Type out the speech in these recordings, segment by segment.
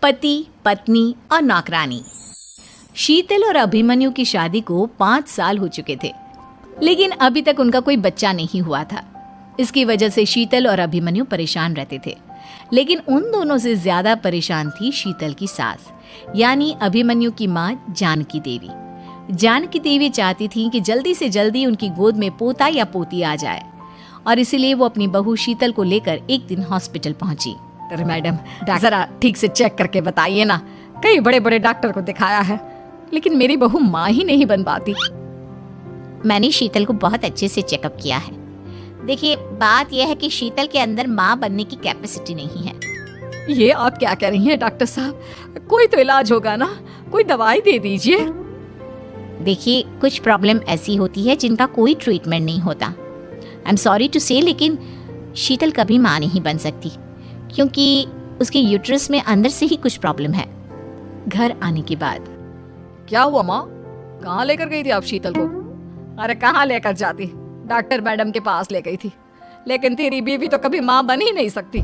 पति, पत्नी और नौकरानी। शीतल और अभिमन्यु की शादी को 5 साल हो चुके थे, लेकिन अभी तक उनका कोई बच्चा नहीं हुआ था। इसकी वजह से शीतल और अभिमन्यु परेशान रहते थे, लेकिन उन दोनों से ज्यादा परेशान थी शीतल की सास, यानी अभिमन्यु की माँ जानकी देवी। जानकी देवी चाहती थी कि जल्दी से जल्दी उनकी गोद में पोता या पोती आ जाए, और इसीलिए वो अपनी बहू शीतल को लेकर एक दिन हॉस्पिटल पहुंची। अरे मैडम, जरा ठीक से चेक करके बताइए ना। कई बड़े बड़े डॉक्टर को दिखाया है, लेकिन मेरी बहू माँ ही नहीं बन पाती। मैंने शीतल को बहुत अच्छे से चेकअप किया है। देखिए, बात यह है कि शीतल के अंदर माँ बनने की कैपेसिटी नहीं है। ये आप क्या कह रही हैं डॉक्टर साहब? कोई तो इलाज होगा ना, कोई दवाई दे दीजिए। देखिए, कुछ प्रॉब्लम ऐसी होती है जिनका कोई ट्रीटमेंट नहीं होता। आई एम सॉरी टू से, लेकिन शीतल कभी माँ नहीं बन सकती, क्योंकि उसके यूट्रस में अंदर से ही कुछ प्रॉब्लम है। घर आने के बाद क्या हुआ माँ? कहाँ लेकर गई थी आप शीतल को? अरे कहाँ लेकर जाती, डॉक्टर मैडम के पास ले गई थी, लेकिन तेरी बीवी तो कभी माँ बन ही नहीं सकती।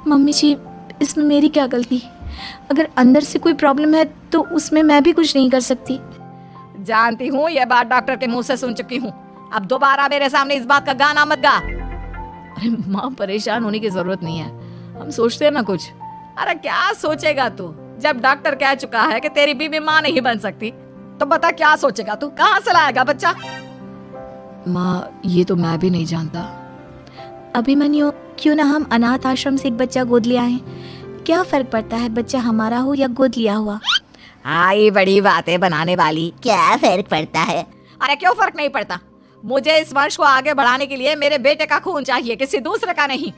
मम्मी जी, इसमें मेरी क्या गलती? अगर अंदर से कोई प्रॉब्लम है तो उसमें मैं भी कुछ नहीं कर सकती। जानती हूँ, ये बात डॉक्टर के मुंह से सुन चुकी हूँ। अब दोबारा मेरे सामने इस बात का गाना मत गा। अरे माँ, परेशान होने की जरूरत नहीं है, हम सोचते हैं ना कुछ। अरे क्या सोचेगा तू? जब डॉक्टर कह चुका है कि तेरी बीवी माँ नहीं बन सकती, तो बता क्या सोचेगा तू? कहाँ से लाएगा बच्चा? माँ, ये तो मैं भी नहीं जानता। अभिमन्यु, क्यों ना हम अनाथ आश्रम से एक बच्चा गोद ले आए? क्या फर्क पड़ता है बच्चा हमारा हो या गोद लिया हुआ? आई बड़ी बातें बनाने वाली। क्या फर्क पड़ता है? अरे क्यों फर्क नहीं पड़ता? मुझे इस वंश को आगे बढ़ाने के लिए मेरे बेटे का खून चाहिए, किसी दूसरे का नहीं।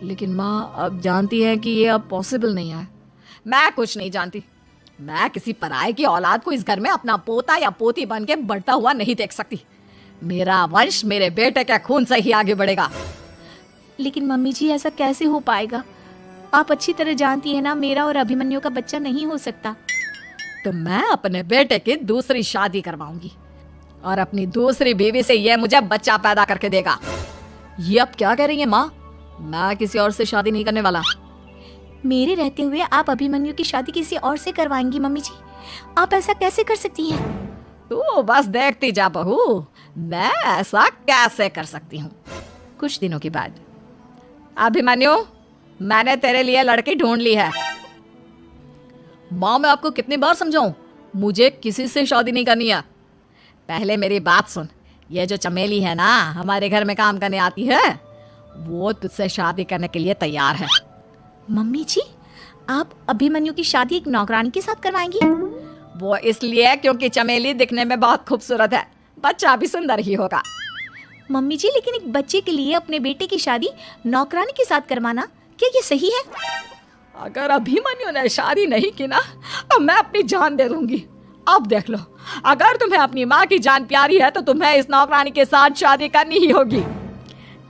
लेकिन माँ, अब जानती हैं कि ये अब पॉसिबल नहीं है। मैं कुछ नहीं जानती। मैं किसी पराये की औलाद को इस घर में अपना पोता या पोती बन के बढ़ता हुआ नहीं देख सकती। मेरा वंश मेरे बेटे के खून से ही आगे बढ़ेगा। लेकिन मम्मी जी, ऐसा कैसे हो पाएगा? आप अच्छी तरह जानती है ना, मेरा और अभिमन्यु का बच्चा नहीं हो सकता। तो मैं अपने बेटे की दूसरी शादी करवाऊंगी, और अपनी दूसरी बीवी से ये मुझे बच्चा पैदा करके देगा। ये आप क्या कह रही हैं माँ? मैं किसी और से शादी नहीं करने वाला। मेरे रहते हुए आप अभिमन्यु की शादी किसी और से करवाएंगी? मम्मी जी, आप ऐसा कैसे कर सकती हैं? तू बस देखती जा बहू, मैं ऐसा कैसे कर सकती हूँ। कुछ दिनों के बाद, अभिमन्यु, मैंने तेरे लिए लड़की ढूंढ ली है। माँ, मैं आपको कितनी बार समझाऊं, मुझे किसी से शादी नहीं करनी है। पहले मेरी बात सुन। ये जो चमेली है ना, हमारे घर में काम करने आती है, वो तुझसे शादी करने के लिए तैयार है। मम्मी जी, आप अभिमन्यु की शादी एक नौकरानी के साथ करवाएंगी? वो इसलिए क्योंकि चमेली दिखने में बहुत खूबसूरत है, बच्चा भी सुंदर ही होगा। मम्मी जी, लेकिन एक बच्चे के लिए अपने बेटे की शादी नौकरानी के साथ करवाना, क्या ये सही है? अगर अभिमन्यु ने शादी नहीं की ना, तो मैं अपनी जान दे दूंगी। अब देख लो, अगर तुम्हें अपनी माँ की जान प्यारी है तो तुम्हें इस नौकरानी के साथ शादी करनी ही होगी।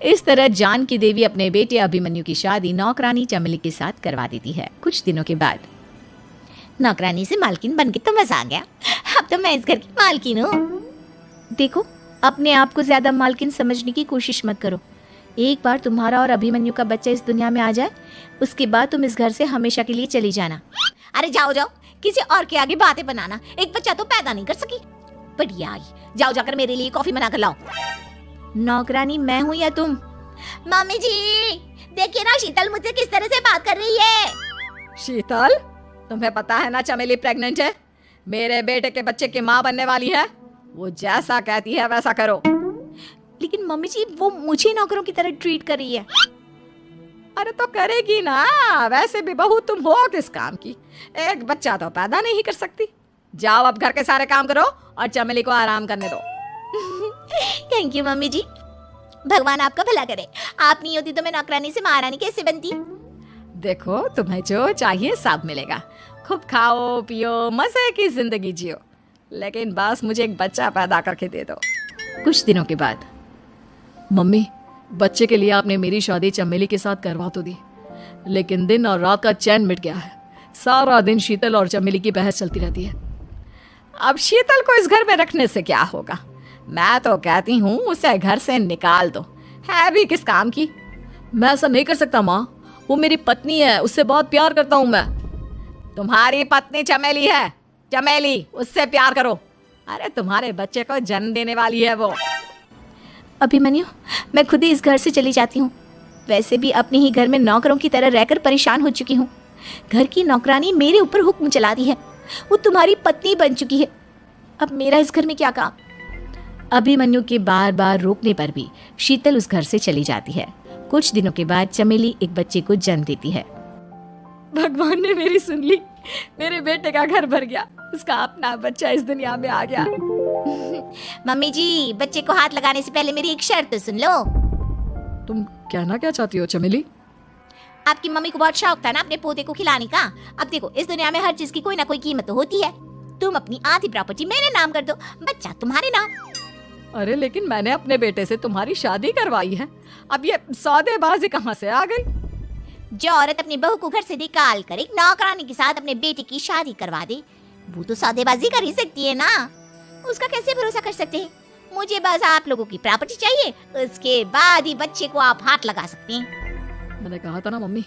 इस तरह जानकी देवी अपने बेटे अभिमन्यु की शादी नौकरानी चमेली के साथ करवा देती है। कुछ दिनों के बाद, नौकरानी से मालकिन बन के तो मजा आ गया। अब तो मैं इस घर की मालकिन हूँ। देखो, अपने आप को ज्यादा मालकिन समझने की कोशिश मत करो। एक बार तुम्हारा और अभिमन्यु का बच्चा इस दुनिया में आ जाए, उसके बाद तुम इस घर से हमेशा के लिए चली जाना। अरे जाओ जाओ, किसी और के आगे बातें बनाना। एक बच्चा तो पैदा नहीं कर सकी, बढ़िया आई। जाओ जाकर मेरे लिए कॉफी बना कर लाओ। नौकरानी मैं हूँ या तुम? मम्मी जी, देखिए ना शीतल मुझसे किस तरह से बात कर रही है। शीतल, तुम्हें पता है ना चमेली प्रेग्नेंट है, मेरे बेटे के बच्चे की माँ बनने वाली है। वो जैसा कहती है वैसा करो। लेकिन मम्मी जी, वो मुझे नौकरों की तरह ट्रीट कर रही है। अरे तो करेगी ना, वैसे भी बहू तुम हो किस काम की? एक बच्चा तो पैदा नहीं कर सकती। जाओ अब घर के सारे काम करो और चमेली को आराम करने दो। थैंक यू मम्मी जी, भगवान आपका भला करे। आप नहीं होती तो मैं नौकरानी से महारानी कैसे बनती? देखो, तुम्हें जो चाहिए सब मिलेगा। खूब खाओ पियो, मजे की जिंदगी जियो, लेकिन बस मुझे एक बच्चा पैदा करके दे दो। कुछ दिनों के बाद, मम्मी, बच्चे के लिए आपने मेरी शादी चमेली के साथ करवा तो दी, लेकिन दिन और रात का चैन मिट गया है। सारा दिन शीतल और चमेली की बहस चलती रहती है। अब शीतल को इस घर में रखने से क्या होगा? मैं तो कहती हूँ उसे घर से निकाल दो, है भी किस काम की। मैं ऐसा नहीं कर सकता माँ, वो मेरी पत्नी है, उससे बहुत प्यार करता हूँ मैं। तुम्हारी पत्नी चमेली है, चमेली, उससे प्यार करो। अरे तुम्हारे बच्चे को जन्म देने वाली है वो। अभिमन्यु, मैं खुद ही इस घर से चली जाती हूँ। वैसे भी अपने ही घर में नौकरों की तरह रहकर परेशान हो चुकी हूँ। घर की नौकरानी मेरे ऊपर हुक्म चलाती है, वो तुम्हारी पत्नी बन चुकी है। अब मेरा इस घर में क्या काम। अभिमन्यु के बार बार रोकने पर भी शीतल उस घर से चली जाती है। कुछ दिनों के बाद चमेली एक बच्चे को जन्म देती है। भगवान ने मेरी सुन ली, मेरे बेटे का घर भर गया, उसका अपना बच्चा इस दुनिया में आ गया। मम्मी जी, बच्चे को हाथ लगाने से पहले मेरी एक शर्त तो सुन लो। तुम कहना क्या चाहती हो चमेली? आपकी मम्मी को बहुत शौक था ना अपने पोते को खिलाने का। अब देखो, इस दुनिया में हर चीज की कोई ना कोई कीमत तो होती है। तुम अपनी आधी प्रॉपर्टी मेरे नाम कर दो, बच्चा तुम्हारे नाम। अरे लेकिन मैंने अपने बेटे से तुम्हारी शादी करवाई है, अब ये सौदेबाजी कहाँ से आ गई? जो औरत अपनी बहू को घर से निकाल कर एक नौकरानी के साथ अपने बेटे की शादी करवा दे, वो तो सौदेबाजी कर ही सकती है ना। उसका कैसे भरोसा कर सकते हैं? मुझे बस आप लोगों की प्रॉपर्टी चाहिए, उसके बाद ही बच्चे को आप हाथ लगा सकते हैं। मैंने कहा था ना मम्मी,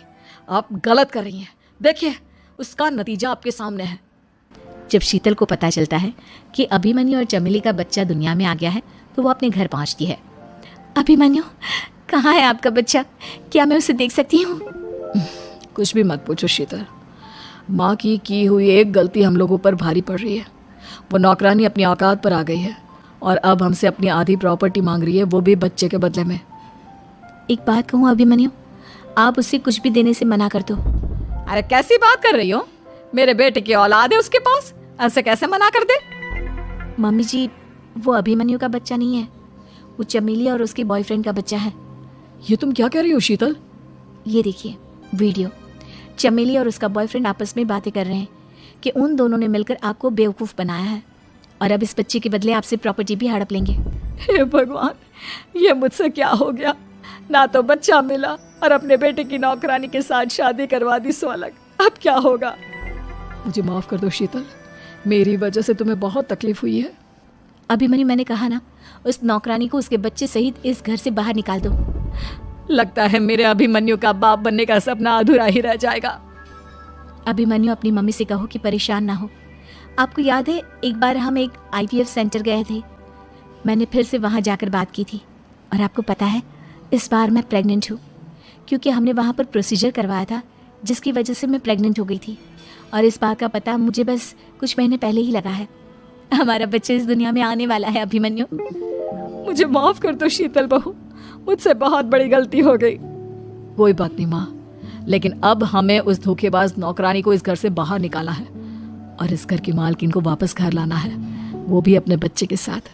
आप गलत कर रही हैं। देखिए, उसका नतीजा आपके सामने है। जब शीतल को पता चलता है कि अभिमन्यु और चमेली का बच्चा दुनिया में आ गया है तो वो अपने घर पहुंचती है। अभिमन्यु, कहाँ है आपका बच्चा? क्या मैं उसे देख सकती हूँ? कुछ भी मत पूछो शीतल, माँ की हुई एक गलती हम लोगों पर भारी पड़ रही है। वो नौकरानी अपनी औकात पर आ गई है और अब हमसे अपनी आधी प्रॉपर्टी मांग रही है, वो भी बच्चे के बदले में। एक बात कहूँ अभिमन्यु, आप उसे कुछ भी देने से मना कर दो। अरे कैसी बात कर रही हो? मेरे बेटे की औलाद है उसके पास, ऐसे कैसे मना कर दे? मम्मी जी, वो अभिमन्यु का बच्चा नहीं है, वो चमेली और उसके बॉयफ्रेंड का बच्चा है। ये तुम क्या कह रही हो शीतल? ये देखिए वीडियो, चमेली और उसका बॉयफ्रेंड आपस में बातें कर रहे हैं कि उन दोनों ने मिलकर आपको बेवकूफ़ बनाया है और अब इस बच्चे के बदले आपसे प्रॉपर्टी भी हड़प लेंगे। हे भगवान, ये मुझसे क्या हो गया? ना तो बच्चा मिला और अपने बेटे की नौकरानी के साथ शादी करवा दी सो अलग। अब क्या होगा? मुझे माफ कर दो शीतल, मेरी वजह से तुम्हें बहुत तकलीफ हुई है। अभिमन्यु, मैंने कहा ना, उस नौकरानी को उसके बच्चे सहित इस घर से बाहर निकाल दो। लगता है मेरे अभिमन्यु का बाप बनने का सपना अधूरा ही रह जाएगा। अभिमन्यु, अपनी मम्मी से कहो कि परेशान ना हो। आपको याद है एक बार हम एक IVF सेंटर गए थे, मैंने फिर से वहाँ जाकर बात की थी और आपको पता है इस बार मैं प्रेग्नेंट हूँ, क्योंकि हमने वहाँ पर प्रोसीजर करवाया था जिसकी वजह से मैं प्रेग्नेंट हो गई थी और इस बात का पता मुझे बस कुछ महीने पहले ही लगा है। हमारा बच्चा इस दुनिया में आने वाला है अभिमन्यु। मुझे माफ कर दो शीतल बहू, मुझसे बहुत बड़ी गलती हो गई। कोई बात नहीं माँ, लेकिन अब हमें उस धोखेबाज नौकरानी को इस घर से बाहर निकाला है और इस घर की मालकिन को वापस घर लाना है, वो भी अपने बच्चे के साथ।